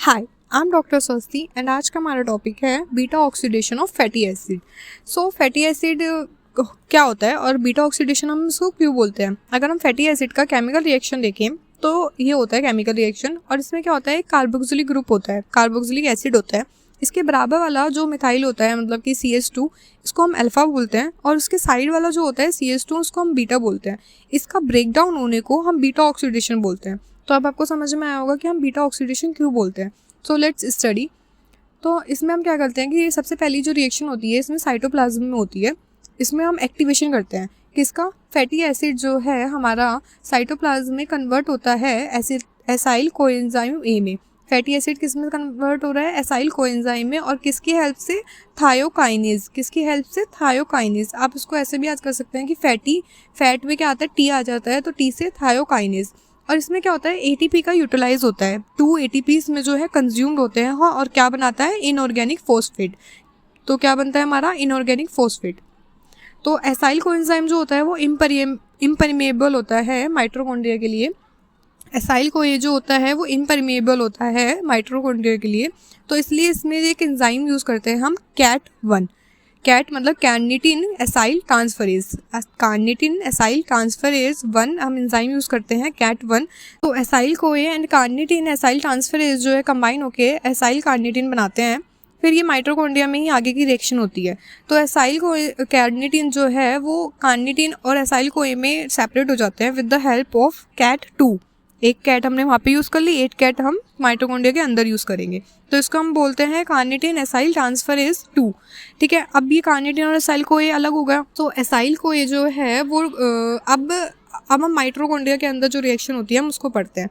Hi, I am doctor स्वस्ति and आज का हमारा टॉपिक है beta oxidation of fatty acid. So fatty acid क्या होता है और बीटा ऑक्सीडेशन हम इसको क्यों बोलते हैं। अगर हम फैटी एसिड का केमिकल रिएक्शन देखें तो ये होता है केमिकल रिएक्शन, और इसमें क्या होता है, एक कार्बोक्सिलिक ग्रुप होता है, कार्बोक्सिलिक एसिड होता है। इसके बराबर वाला जो मिथाइल होता है, मतलब कि CH2, इसको हम अल्फा बोलते हैं, और उसके साइड वाला जो होता है CH2, उसको हम बीटा बोलते हैं। इसका ब्रेकडाउन होने को हम बीटा ऑक्सीडेशन बोलते हैं। तो अब आपको समझ में आया होगा कि हम बीटा ऑक्सीडेशन क्यों बोलते हैं। So let's study. तो इसमें हम क्या करते हैं कि सबसे पहली जो रिएक्शन होती है इसमें साइटोप्लाज्म में होती है। इसमें हम एक्टिवेशन करते हैं किसका, फैटी एसिड जो है हमारा साइटोप्लाज्म में कन्वर्ट होता है एसिड एसाइल कोएंजाइम ए में। फैटी एसिड किस में कन्वर्ट हो रहा है, एसाइल कोएंजाइम में, और किसकी हेल्प से, थायोकाइनेज। किसकी हेल्प से, थायोकाइनेज। आप इसको ऐसे भी याद कर सकते हैं कि फैट में क्या आता है, टी आ जाता है, तो टी से थायोकाइनेज। और इसमें क्या होता है, ATP का यूटिलाइज होता है, 2 ATP इसमें जो है कंज्यूम्ड होते हैं। हाँ, और क्या बनाता है, इनऑर्गेनिक फॉस्फेट। तो क्या बनता है हमारा, इनऑर्गेनिक फॉस्फेट। तो एसाइल कोएंजाइम जो होता है वो इम्परमेबल होता है माइटोकॉन्ड्रिया के लिए। एसाइल को ये जो होता है वो इम्परमेबल होता है माइटोकॉन्ड्रिया के लिए। तो इसलिए इसमें एक एंजाइम यूज़ करते हैं हम, कैट1। कैट मतलब carnitine acyl transferase. Carnitine acyl transferase 1 हम एंजाइम यूज़ करते हैं, कैट1। तो एसाइल कोए एंड कार्निटिन एसाइल ट्रांसफरेज जो है कंबाइन होके एसाइल कार्निटिन बनाते हैं। फिर ये माइटोकॉन्ड्रिया में ही आगे की रिएक्शन होती है। तो एसाइल को कार्निटिन जो है वो कार्निटिन और एसाइल कोए में सेपरेट हो जाते हैं विद द हेल्प ऑफ कैट2। एक कैट हमने वहाँ पे यूज़ कर ली, एक कैट हम माइटोकॉन्ड्रिया के अंदर यूज़ करेंगे। तो इसको हम बोलते हैं कार्निटिन एसाइल ट्रांसफरेज 2। ठीक है, अब ये कार्निटिन और एसाइल को ये अलग हो गया। तो एसाइल को ये जो है वो अब हम माइटोकॉन्ड्रिया के अंदर जो रिएक्शन होती है हम उसको पढ़ते हैं।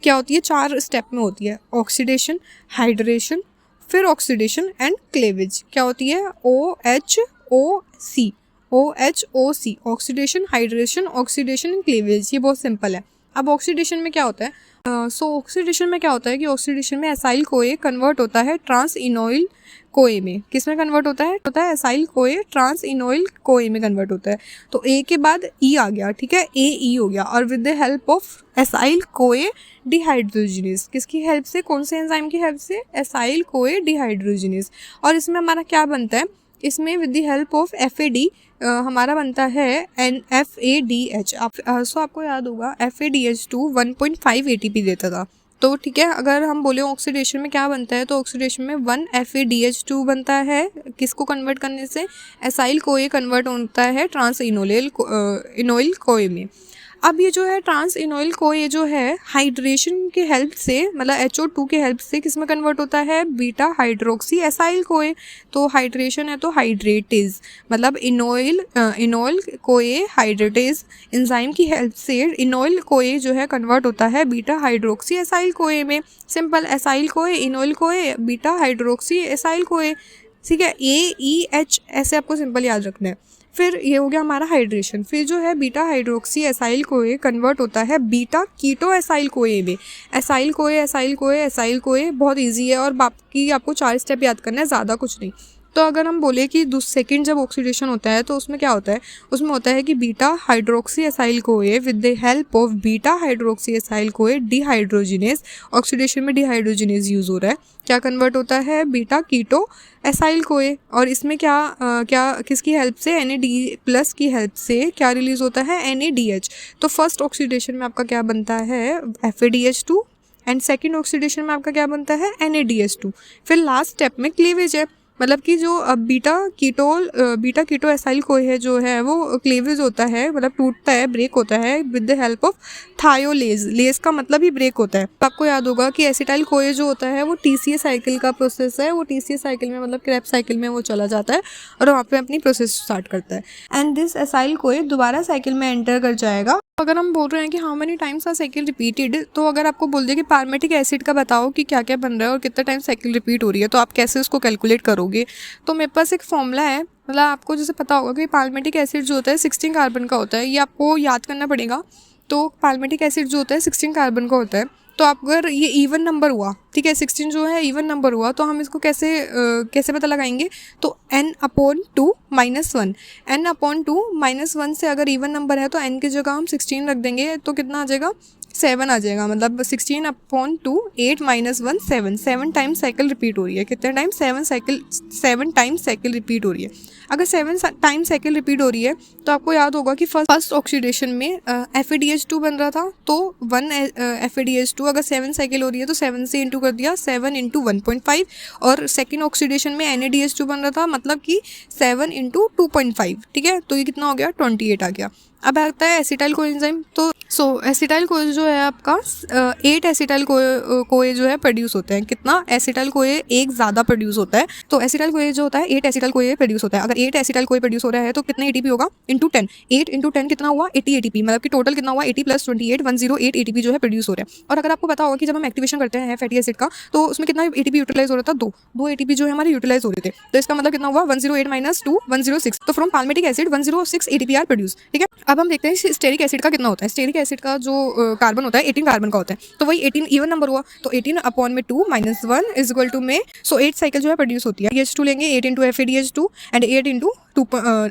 क्या होती है, 4 स्टेप में होती है, ऑक्सीडेशन, हाइड्रेशन, फिर ऑक्सीडेशन एंड क्लेवेज। क्या होती है, OHOC, OHOC, oxidation, hydration, oxidation and cleavage. ये बहुत सिंपल है। अब ऑक्सीडेशन में क्या होता है, ऑक्सीडेशन में क्या होता है कि ऑक्सीडेशन में एसाइल कोए कन्वर्ट होता है ट्रांस इनोइल कोए में। किस में कन्वर्ट होता है एसाइल कोए ट्रांस इनोइल कोए में कन्वर्ट होता है। तो ए के बाद ई आ गया, ठीक है, AE हो गया, और with the help of acyl कोए डिहाइड्रोजिनेज। किसकी हेल्प से, कौन से एंजाइम की हेल्प से, एसाइल कोए डिहाइड्रोजिनेज। और इसमें हमारा क्या बनता है, इसमें with the help of FAD हमारा बनता है NFADH। सो आपको याद होगा FADH2 1.5 ATP देता था। तो ठीक है, अगर हम बोले ऑक्सीडेशन में क्या बनता है, तो ऑक्सीडेशन में 1 FADH2 बनता है। किसको कन्वर्ट करने से, एसाइल कोए कन्वर्ट होता है ट्रांस इनोइल कोए में। अब ये जो है ट्रांस इनोइल को ये जो है हाइड्रेशन के हेल्प से, मतलब HO2 के हेल्प से किस में कन्वर्ट होता है, बीटा हाइड्रोक्सी एसाइल कोए। तो हाइड्रेशन है तो हाइड्रेटेज, मतलब इनोइल कोए हाइड्रेटेज एंजाइम की हेल्प से इनोइल कोए जो है कन्वर्ट होता है बीटा हाइड्रोक्सी एसाइल कोए में। सिंपल, एसाइल कोए, इनोइल कोए, बीटा हाइड्रोक्सी एसाइल कोए। ठीक है, AEH ऐसे आपको सिंपल याद रखना है। फिर ये हो गया हमारा हाइड्रेशन। फिर जो है बीटा हाइड्रोक्सी एसाइल कोए कन्वर्ट होता है बीटा कीटो एसाइल कोए में। एसाइल कोए बहुत इजी है, और बाकी आपको 4 स्टेप याद करना है, ज़्यादा कुछ नहीं। तो अगर हम बोले कि सेकेंड जब ऑक्सीडेशन होता है तो उसमें क्या होता है, उसमें होता है कि बीटा हाइड्रोक्सी एसाइल कोए with the help of beta hydroxy acyl कोए डिहाइड्रोजिनेज। ऑक्सीडेशन में डिहाइड्रोजिनेज यूज़ हो रहा है, क्या कन्वर्ट होता है, बीटा कीटो एसाइल कोए। और इसमें क्या किसकी हेल्प से, NAD+ की हेल्प से क्या रिलीज होता है, NADH। तो फर्स्ट ऑक्सीडेशन में आपका क्या बनता है, FADH2, एंड सेकेंड ऑक्सीडेशन में आपका क्या बनता है, NADH2। फिर लास्ट स्टेप में क्लीवेज है, मतलब कि जो बीटा कीटो एसाइल कोए है जो है वो क्लीवेज होता है, मतलब टूटता है, ब्रेक होता है विद द हेल्प ऑफ थायोलेज। लेज का मतलब ही ब्रेक होता है। तो आपको याद होगा कि एसिटाइल कोए जो होता है वो TCA साइकिल का प्रोसेस है। वो TCA साइकिल में, मतलब क्रैब साइकिल में वो चला जाता है और वहाँ पे अपनी प्रोसेस स्टार्ट करता है, एंड दिस एसाइल कोए दोबारा साइकिल में एंटर कर जाएगा। अगर हम बोल रहे हैं कि how many times are cycle repeated, तो अगर आपको बोल दिया कि पार्मेटिक एसिड का बताओ कि क्या क्या बन रहा है और कितना टाइम साइकिल रिपीट हो रही है, तो आप कैसे उसको कैलकुलेट करोगे। तो मेरे पास एक फॉर्मूला है, मतलब आपको जैसे पता होगा कि पार्मेटिक एसिड जो होता है 16 कार्बन का होता है, ये आपको याद करना पड़ेगा। तो पार्मेटिक एसिड जो होता है 16 कार्बन का होता है। तो आप अगर ये इवन नंबर हुआ, ठीक है, 16 जो है इवन नंबर हुआ, तो हम इसको कैसे पता लगाएंगे, तो n/2 - 1, n/2 - 1 से अगर इवन नंबर है तो n की जगह हम 16 रख देंगे, तो कितना आ जाएगा, 7 आ जाएगा, मतलब 16/2 8 - 1 7, 7 टाइम्स साइकिल रिपीट हो रही है। कितने टाइम? 7 टाइम्स साइकिल रिपीट हो रही है। अगर 7 टाइम्स साइकिल रिपीट हो रही है तो आपको याद होगा कि फर्स्ट ऑक्सीडेशन में FeDH2 बन रहा था, तो 1 FeDH2 अगर 7 साइकिल हो रही है तो 7 से इंटू कर दिया, 7 × 1.5, और सेकेंड ऑक्सीडेशन में NaDH2 बन रहा था, मतलब कि 7 × 2.5, ठीक है। तो ये कितना हो गया? 28 आ गया। अब आता है एसिटाइल कोएंजाइम। तो एसिटाइल कोए जो है आपका 8 एसिटाइल कोए जो है प्रोड्यूस होते हैं। कितना? एसिटाइल कोए एक ज़्यादा प्रोड्यूस होता है। तो एसिटाइल कोए जो होता है 8 एसिटाइल कोए प्रोड्यूस होता है। अगर 8 एसिटाइल कोए प्रोड्यूस हो रहा है तो कितने ATP होगा? इंटू 10, 8 × 10 कितना हुआ? 80 ATP, मतलब कि टोटल कितना हुआ? 80 + 28 108 ATP जो है प्रोड्यूस हो रहा है। और अगर आपको पता होगा कि जब हम एक्टिवेशन करते हैं फैटी एसिड का तो उसमें कितना ATP यूटिलाइज हो रहा था? 2 ATP जो है हमारे यूटिलाइज हो रहे थे। तो इसका मतलब कितना हुआ? 108 - 2 106। तो from palmitic acid 106 ATP are produce, ठीक है। अब हम देखते हैं स्टेरिक एसिड का कितना होता है। स्टेरिक एसिड का जो कार्बन होता है 18 कार्बन का होता है। तो वही 18 इवन नंबर हुआ, तो 18/2 - 1 = में 8 साइकिल जो है प्रोड्यूस होती है। NaDH2 लेंगे, 8 × FeDH2 एंड 8 ×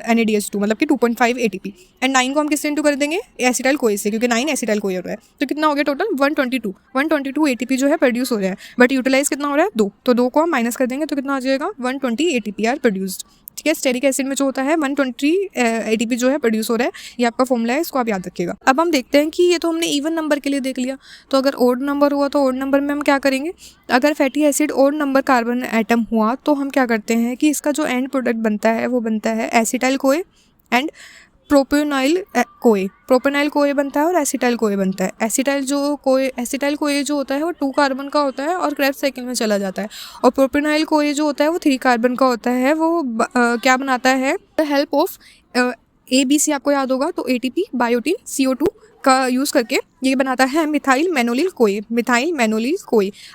NaDH2, मतलब कि 2.5 ATP, एंड 9 को हम किससे इंटू कर देंगे? एसिटाइल कोए से, क्योंकि 9 एसिटाइल कोए हो रहा है। तो कितना हो गया टोटल? 122 ATP जो है प्रोड्यूस हो रहा है, बट यूटिलाइज कितना हो रहा है? 2। तो 2 को हम माइनस कर देंगे तो कितना आ जाएगा? 120 ATP आर प्रोड्यूस्ड, ठीक है। स्टेरिक एसिड में जो होता है 120 ATP जो है प्रोड्यूस हो रहा है। ये आपका फॉर्मूला है, इसको आप याद रखिएगा। अब हम देखते हैं कि ये तो हमने इवन नंबर के लिए देख लिया, तो अगर ओड नंबर हुआ तो ओड नंबर में हम क्या करेंगे? अगर fatty acid odd number carbon atom हुआ तो हम क्या करते हैं कि इसका जो एंड प्रोडक्ट बनता है वो बनता है एसिटाइल कोए एंड प्रोपेनाइल कोए। प्रोपेनाइल कोए बनता है और एसिटाइल कोए बनता है। एसिटाइल कोए जो होता है वो 2 कार्बन का होता है और क्रेब्स साइकिल में चला जाता है, और प्रोपेनाइल कोए जो होता है वो 3 कार्बन का होता है। वो क्या बनाता है? द हेल्प ऑफ ABC आपको याद होगा, तो ATP बायोटीन CO2 का यूज़ करके ये बनाता है मिथाइल मेनोलिल कोए।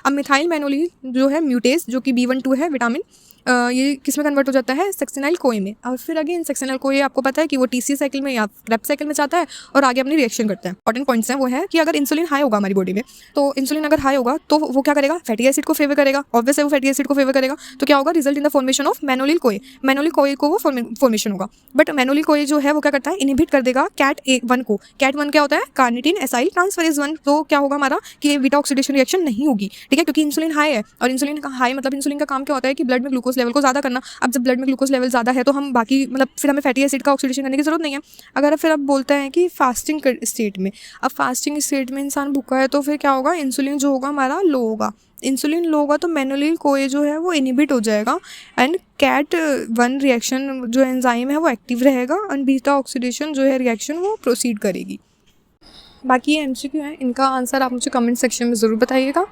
अब मिथाइल मेनोलिल जो है म्यूटेज, जो कि B12 है विटामिन, ये किस में कन्वर्ट हो जाता है? सक्सिनाइल कोए में। और फिर अगेन सक्सिनाइल कोए आपको पता है कि वो TC साइकिल में या क्रेब्स साइकिल में जाता है और आगे अपनी रिएक्शन करता है। इंपॉर्टेंट पॉइंट्स हैं वो है कि अगर इंसुलिन हाई होगा हमारी बॉडी में, तो इंसुलिन अगर हाई होगा तो वो क्या करेगा? फैटी एसिड को फेवर करेगा। ऑब्वियस है वो फैटी एसिड को फेवर करेगा, तो क्या होगा? Result in the formation of मेनोलिल कोए। मेनोलिल कोए को वो फॉर्मेशन होगा, बट मेनोलिल कोए जो है वो क्या करता है? इनहिबिट कर देगा CAT1 को। CAT1 क्या होता है? Carnitine acyl transferase 1। तो क्या होगा हमारा कि बीटा ऑक्सीडेशन रिएक्शन नहीं होगी, ठीक है, क्योंकि इंसुलिन हाई है। और इंसुलिन का हाई मतलब इंसुलिन का काम क्या होता है कि ब्लड में ग्लूकोज लेवल को ज़्यादा करना। अब जब ब्लड में ग्लूकोज लेवल ज़्यादा है तो हम बाकी मतलब फिर हमें फैटी एसिड का ऑक्सीडेशन करने की जरूरत नहीं है। अगर फिर अब बोलते हैं कि फास्टिंग स्टेट में, अब फास्टिंग स्टेट में इंसान भूखा है तो फिर क्या होगा? इंसुलिन जो होगा हमारा लो होगा। इंसुलिन लो होगा तो मेनोलिल कोए जो है वो इनहिबिट हो जाएगा एंड CAT1 रिएक्शन जो एंजाइम है वो एक्टिव रहेगा एंड बीटा ऑक्सीडेशन जो है रिएक्शन वो प्रोसीड करेगी। बाकी ये MCQ है, इनका आंसर आप मुझे कमेंट सेक्शन में ज़रूर बताइएगा।